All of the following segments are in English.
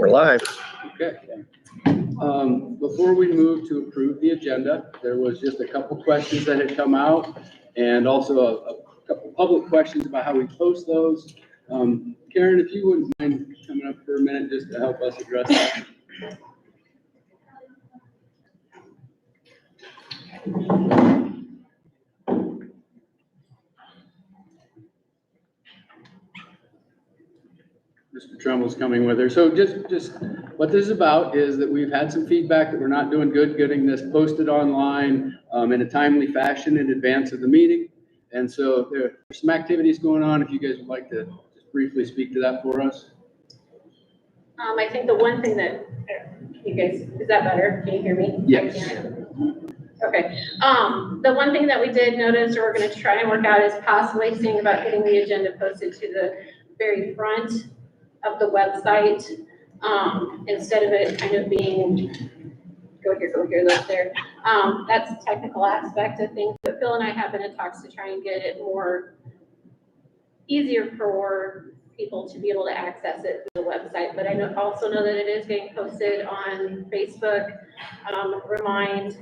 We're live. Okay. Before we move to approve the agenda, there was just a couple questions that had come out and also a couple public questions about how we post those. Karen, if you wouldn't mind coming up for a minute just to help us address that. Mr. Trumbull's coming with her. So just what this is about is that we've had some feedback that we're not doing good getting this posted online in a timely fashion in advance of the meeting. And so there's some activities going on. If you guys would like to just briefly speak to that for us. I think the one thing that, you guys, is that better? Can you hear me? Yes. Okay. The one thing that we did notice, or we're going to try and work out, is possibly seeing about getting the agenda posted to the very front of the website, instead of it kind of being go here, look there. That's a technical aspect of things, but Phil and I have been in talks to try and get it more easier for people to be able to access it through the website. But I also know that it is getting posted on Facebook. Remind,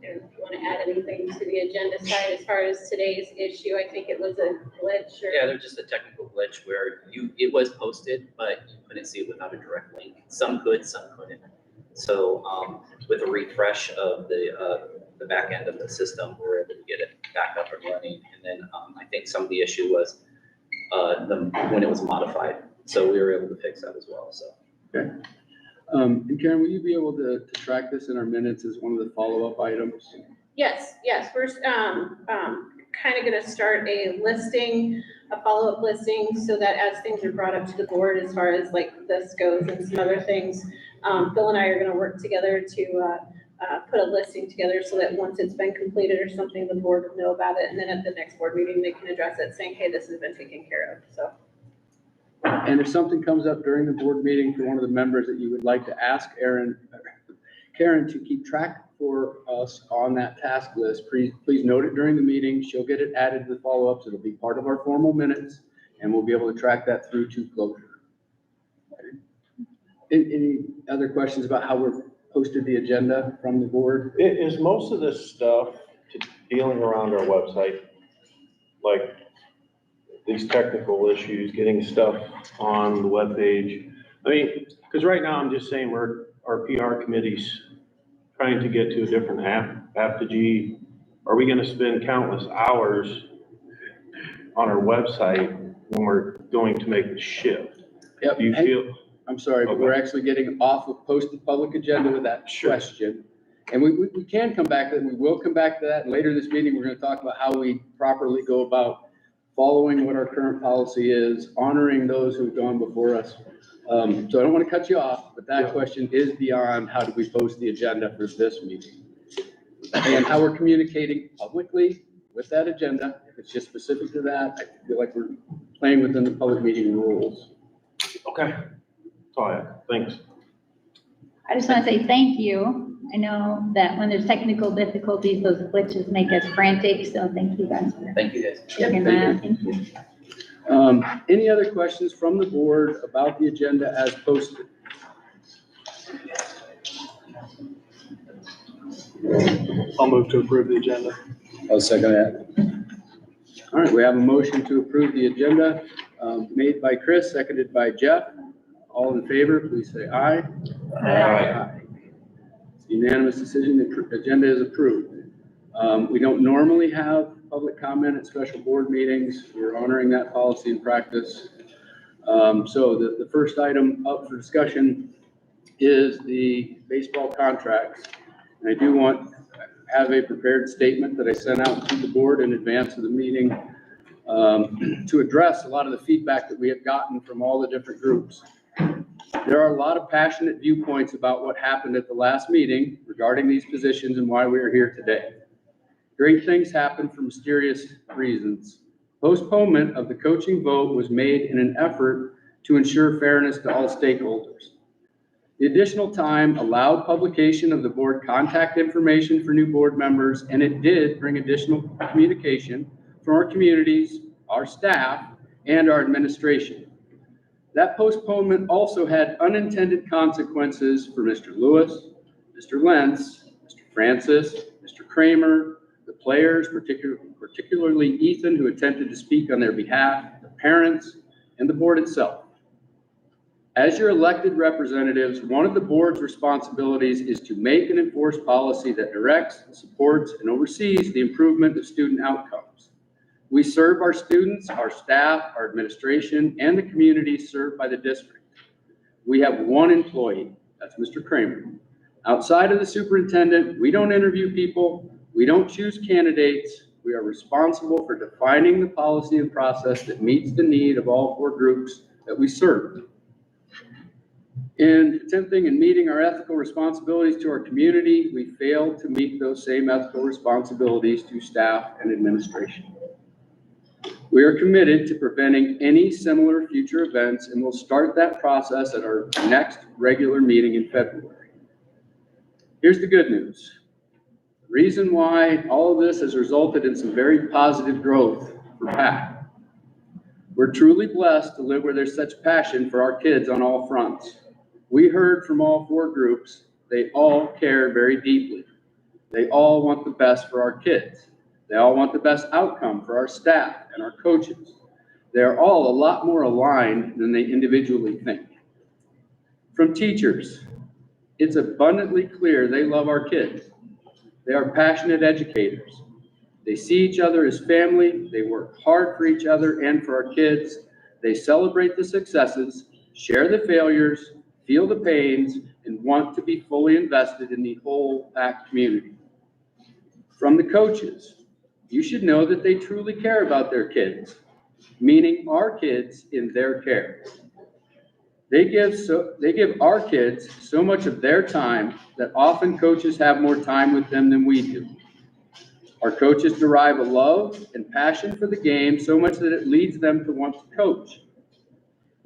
if you want to add anything to the agenda side as far as today's issue, I think it was a glitch. Yeah, there's just a technical glitch where it was posted, but you couldn't see it without a direct link. Some could, some couldn't. So with a refresh of the back end of the system, we were able to get it back up and running. And then I think some of the issue was when it was modified. So we were able to fix that as well. So. Okay. And Karen, will you be able to track this in our minutes as one of the follow-up items? Yes. We're kind of going to start a follow-up listing, so that as things are brought up to the board, as far as like this goes and some other things, Bill and I are going to work together to put a listing together so that once it's been completed or something, the board will know about it. And then at the next board meeting, they can address it saying, hey, this has been taken care of. So. And if something comes up during the board meeting for one of the members that you would like to ask Karen to keep track for us on that task list, please note it during the meeting. She'll get it added to the follow-ups. It'll be part of our formal minutes, and we'll be able to track that through to closure. Any other questions about how we're posted the agenda from the board? Is most of this stuff dealing around our website, like these technical issues, getting stuff on the webpage? I mean, because right now I'm just saying our PR committee's trying to get to a different apogee. Are we going to spend countless hours on our website when we're going to make the shift? Yep. Do you feel? I'm sorry, but we're actually getting off of posted public agenda with that question. And we can come back to that. We will come back to that. And later this meeting, we're going to talk about how we properly go about following what our current policy is, honoring those who've gone before us. So I don't want to cut you off, but that question is beyond how do we post the agenda for this meeting and how we're communicating publicly with that agenda. If it's just specific to that, I feel like we're playing within the public meeting rules. Okay. That's all I have. Thanks. I just want to say thank you. I know that when there's technical difficulties, those glitches make us frantic. So thank you guys for Thank you guys. taking that. Thank you. Any other questions from the board about the agenda as posted? I'll move to approve the agenda. I'll second that. All right, we have a motion to approve the agenda made by Chris, seconded by Jeff. All in favor, please say aye. Aye. Unanimous decision, the agenda is approved. We don't normally have public comment at special board meetings. We're honoring that policy and practice. So the first item up for discussion is the baseball contracts. And I do want to have a prepared statement that I sent out to the board in advance of the meeting to address a lot of the feedback that we have gotten from all the different groups. There are a lot of passionate viewpoints about what happened at the last meeting regarding these positions and why we are here today. Great things happen for mysterious reasons. Postponement of the coaching vote was made in an effort to ensure fairness to all stakeholders. The additional time allowed publication of the board contact information for new board members, and it did bring additional communication from our communities, our staff, and our administration. That postponement also had unintended consequences for Mr. Lewis, Mr. Lentz, Mr. Francis, Mr. Kramer, the players, particularly Ethan, who attempted to speak on their behalf, the parents, and the board itself. As your elected representatives, one of the board's responsibilities is to make and enforce policy that directs, supports, and oversees the improvement of student outcomes. We serve our students, our staff, our administration, and the community served by the district. We have one employee, that's Mr. Kramer. Outside of the superintendent, we don't interview people, we don't choose candidates. We are responsible for defining the policy and process that meets the need of all 4 groups that we serve. In attempting and meeting our ethical responsibilities to our community, we fail to meet those same ethical responsibilities to staff and administration. We are committed to preventing any similar future events, and we'll start that process at our next regular meeting in February. Here's the good news. The reason why all of this has resulted in some very positive growth for PAC. We're truly blessed to live where there's such passion for our kids on all fronts. We heard from all 4 groups. They all care very deeply. They all want the best for our kids. They all want the best outcome for our staff and our coaches. They're all a lot more aligned than they individually think. From teachers, it's abundantly clear they love our kids. They are passionate educators. They see each other as family. They work hard for each other and for our kids. They celebrate the successes, share the failures, feel the pains, and want to be fully invested in the whole PAC community. From the coaches, you should know that they truly care about their kids, meaning our kids in their care. They give our kids so much of their time that often coaches have more time with them than we do. Our coaches derive a love and passion for the game so much that it leads them to want to coach.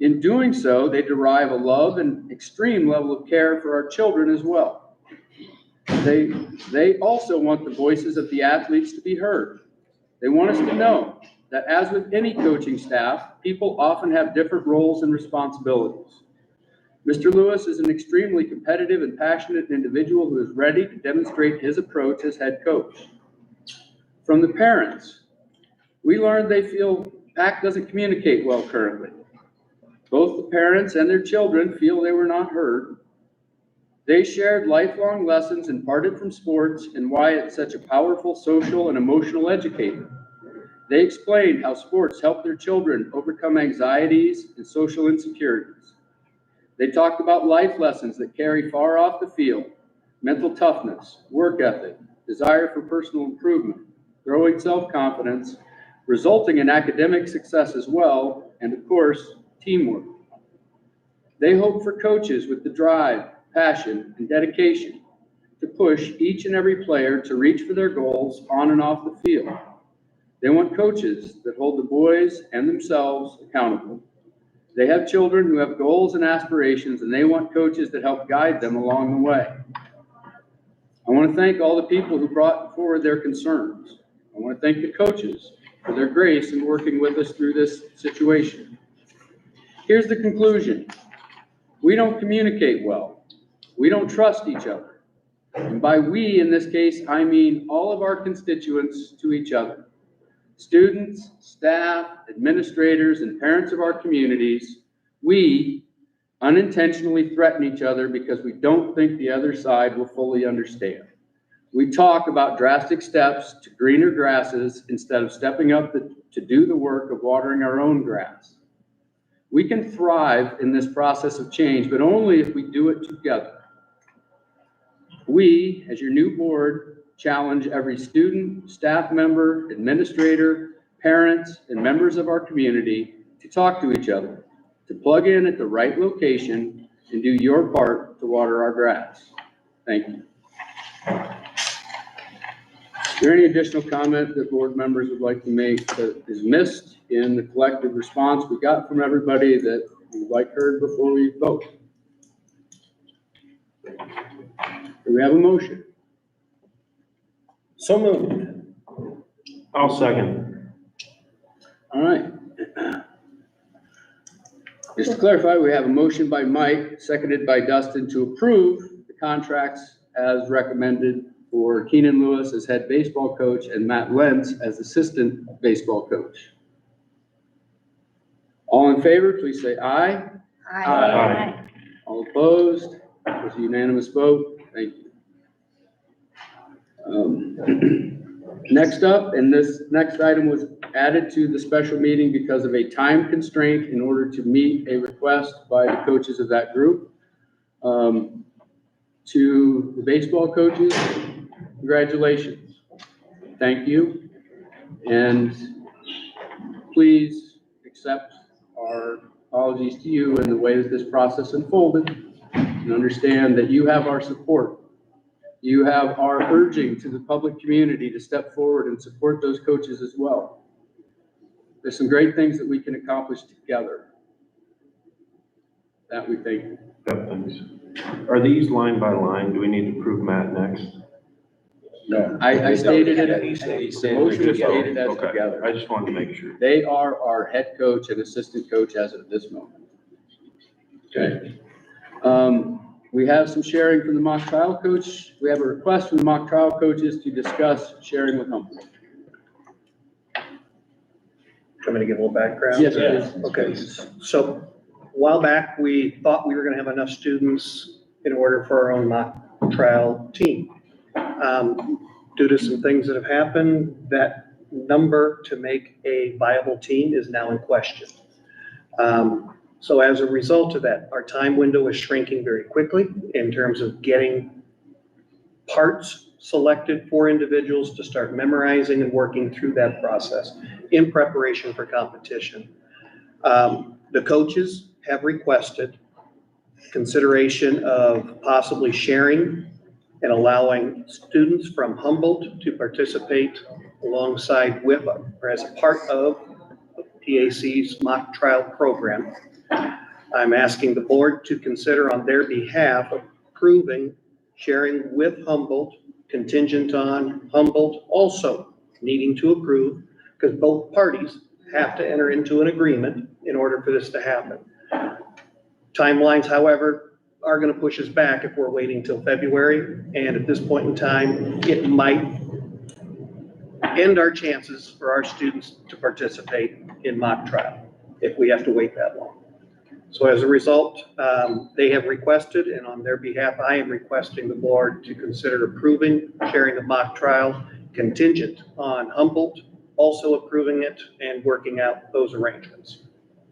In doing so, they derive a love and extreme level of care for our children as well. They also want the voices of the athletes to be heard. They want us to know that as with any coaching staff, people often have different roles and responsibilities. Mr. Lewis is an extremely competitive and passionate individual who is ready to demonstrate his approach as head coach. From the parents, we learned they feel PAC doesn't communicate well currently. Both the parents and their children feel they were not heard. They shared lifelong lessons imparted from sports and why it's such a powerful social and emotional educator. They explained how sports help their children overcome anxieties and social insecurities. They talked about life lessons that carry far off the field, mental toughness, work ethic, desire for personal improvement, growing self-confidence, resulting in academic success as well, and of course, teamwork. They hope for coaches with the drive, passion, and dedication to push each and every player to reach for their goals on and off the field. They want coaches that hold the boys and themselves accountable. They have children who have goals and aspirations, and they want coaches that help guide them along the way. I want to thank all the people who brought forward their concerns. I want to thank the coaches for their grace in working with us through this situation. Here's the conclusion. We don't communicate well. We don't trust each other. And by we, in this case, I mean all of our constituents to each other. Students, staff, administrators, and parents of our communities, we unintentionally threaten each other because we don't think the other side will fully understand. We talk about drastic steps to greener grasses instead of stepping up to do the work of watering our own grass. We can thrive in this process of change, but only if we do it together. We, as your new board, challenge every student, staff member, administrator, parents, and members of our community to talk to each other, to plug in at the right location, and do your part to water our grass. Thank you. Is there any additional comment that board members would like to make that is missed in the collective response we got from everybody that you'd like heard before we vote? Do we have a motion? So moved. I'll second. All right. Just to clarify, we have a motion by Mike, seconded by Dustin to approve the contracts as recommended for Keenan Lewis as head baseball coach and Matt Lentz as assistant baseball coach. All in favor, please say aye. Aye. All opposed? It was a unanimous vote. Thank you. Next up, and this next item was added to the special meeting because of a time constraint in order to meet a request by the coaches of that group. To the baseball coaches, congratulations. Thank you. And please accept our apologies to you in the way that this process unfolded, and understand that you have our support. You have our urging to the public community to step forward and support those coaches as well. There's some great things that we can accomplish together. That we thank you. Yep, thanks. Are these line by line? Do we need to prove Matt next? No. I stated it, He said- the motion was stated as Okay, together. I just wanted to make sure. They are our head coach and assistant coach as of this moment. Okay. We have some sharing from the mock trial coach. We have a request from the mock trial coaches to discuss sharing with Humboldt. Want me to give a little background? Yes, please. Okay, so a while back, we thought we were gonna have enough students in order for our own mock trial team. Due to some things that have happened, that number to make a viable team is now in question. So as a result of that, our time window is shrinking very quickly in terms of getting parts selected for individuals to start memorizing and working through that process in preparation for competition. The coaches have requested consideration of possibly sharing and allowing students from Humboldt to participate alongside with or as a part of TAC's mock trial program. I'm asking the board to consider on their behalf approving sharing with Humboldt contingent on Humboldt also needing to approve, because both parties have to enter into an agreement in order for this to happen. Timelines, however, are going to push us back if we're waiting till February, and at this point in time, it might end our chances for our students to participate in mock trial if we have to wait that long. So as a result, they have requested, and on their behalf, I am requesting the board to consider approving sharing the mock trial contingent on Humboldt also approving it and working out those arrangements.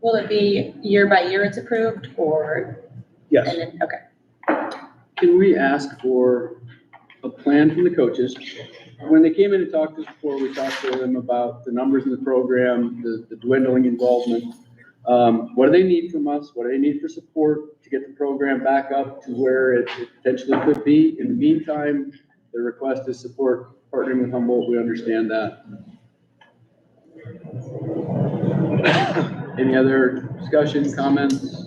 Will it be year by year it's approved, or? Yes. And then, okay. Can we ask for a plan from the coaches? When they came in and talked to us before, we talked to them about the numbers in the program, the dwindling involvement. What do they need from us? What do they need for support to get the program back up to where it potentially could be? In the meantime, the request is support partnering with Humboldt. We understand that. Any other discussion, comments?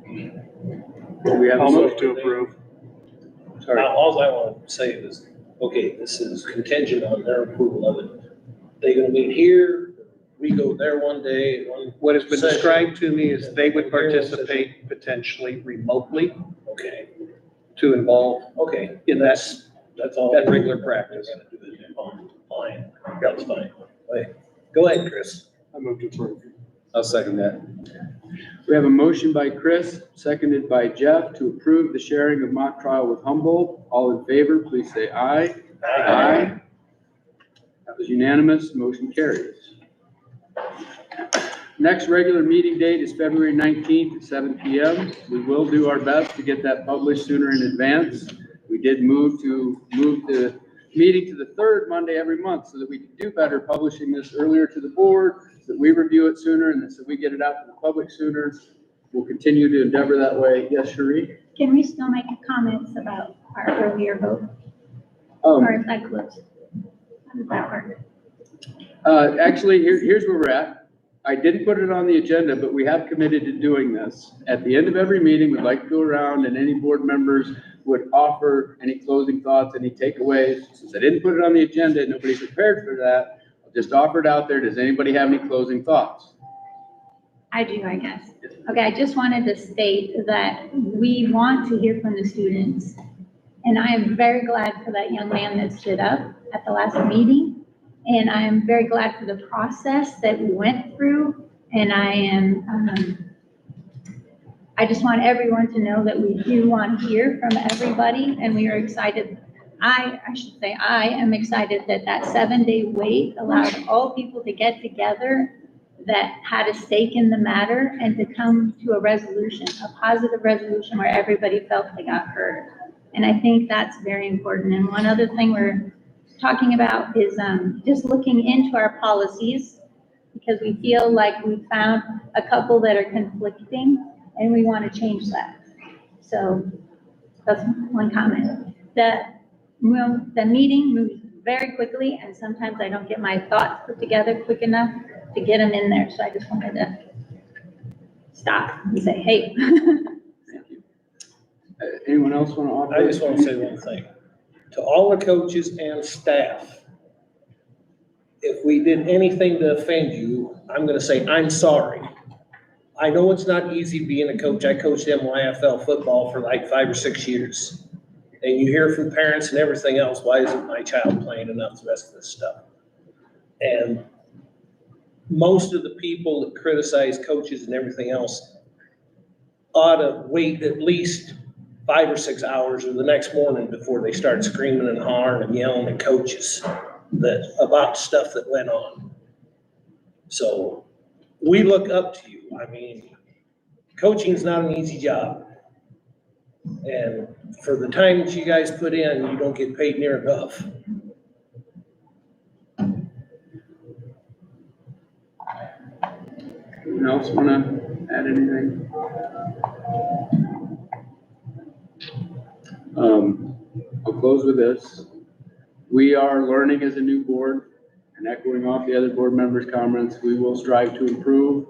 We have a I'll move motion. to approve. Sorry. Now, all I want to say is, okay, this is contingent on their approval of it. They gonna meet here, we go there one day, What has been session. described to me is they would participate potentially remotely Okay, to involve okay, in that. that's all. That regular practice. We're gonna do it online, that's fine. Okay. Go ahead, Chris. I move to approve. I'll second that. We have a motion by Chris, seconded by Jeff, to approve the sharing of mock trial with Humboldt. All in favor, please say aye. Aye. That was unanimous, motion carries. Next regular meeting date is February 19th at 7 p.m. We will do our best to get that published sooner in advance. We did move the meeting to the third Monday every month so that we can do better publishing this earlier to the board, so that we review it sooner and so we get it out to the public sooner. We'll continue to endeavor that way. Yes, Cherie? Can we still make comments about our earlier vote? Or is that closed? How does that work? Actually, here's where we're at. I didn't put it on the agenda, but we have committed to doing this. At the end of every meeting, we'd like to go around and any board members would offer any closing thoughts, any takeaways. Since I didn't put it on the agenda, nobody prepared for that, I'll just offer it out there. Does anybody have any closing thoughts? I do, I guess. Okay, I just wanted to state that we want to hear from the students. And I am very glad for that young man that stood up at the last meeting. And I am very glad for the process that we went through. And I just want everyone to know that we do want to hear from everybody and we are excited. I should say, I am excited that that 7-day wait allowed all people to get together that had a stake in the matter and to come to a resolution, a positive resolution where everybody felt they got heard. And I think that's very important. And one other thing we're talking about is just looking into our policies because we feel like we found a couple that are conflicting and we want to change that. So that's one comment. The meeting moves very quickly and sometimes I don't get my thoughts put together quick enough to get them in there. So I just wanted to stop and say, hey. Thank you. Anyone else want to offer? I just want to say one thing. To all the coaches and staff, if we did anything to offend you, I'm going to say, I'm sorry. I know it's not easy being a coach. I coached MYFL football for like 5 or 6 years. And you hear from parents and everything else, why isn't my child playing enough, the rest of this stuff? And most of the people that criticize coaches and everything else ought to wait at least 5 or 6 hours or the next morning before they start screaming and hollering and yelling at coaches about stuff that went on. So we look up to you. I mean, coaching's not an easy job. And for the time that you guys put in, you don't get paid near enough. Anyone else want to add anything? I'll close with this. We are learning as a new board and echoing off the other board members' comments, we will strive to improve.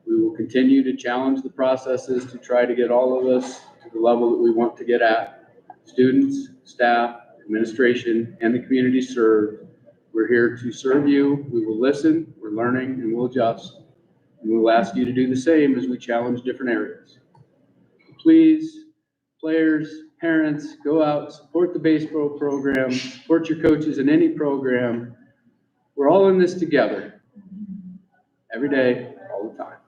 We will continue to challenge the processes to try to get all of us to the level that we want to get at. Students, staff, administration, and the community served. We're here to serve you. We will listen, we're learning, and we'll adjust. And we will ask you to do the same as we challenge different areas. Please, players, parents, go out, support the baseball program, support your coaches in any program. We're all in this together, every day, all the time.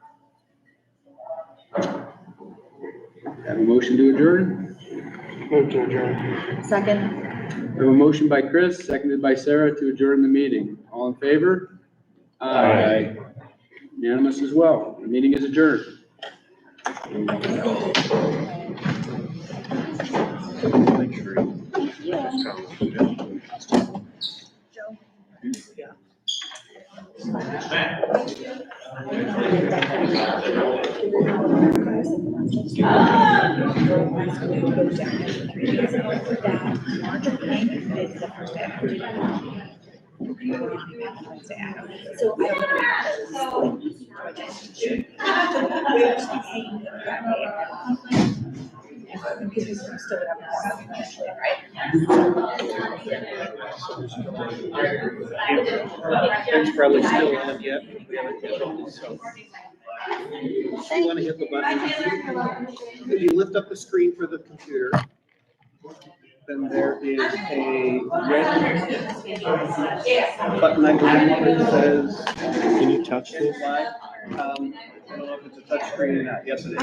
Have a motion to adjourn? Move to adjourn. Second. We have a motion by Chris, seconded by Sarah to adjourn the meeting. All in favor? Aye. Unanimous as well. The meeting is adjourned. It's probably still on yet. So if you want to hit the button, if you lift up the screen for the computer, then there is a red button, I believe, that says. Can you touch this? I don't know if it's a touch screen or not. Yes, it is.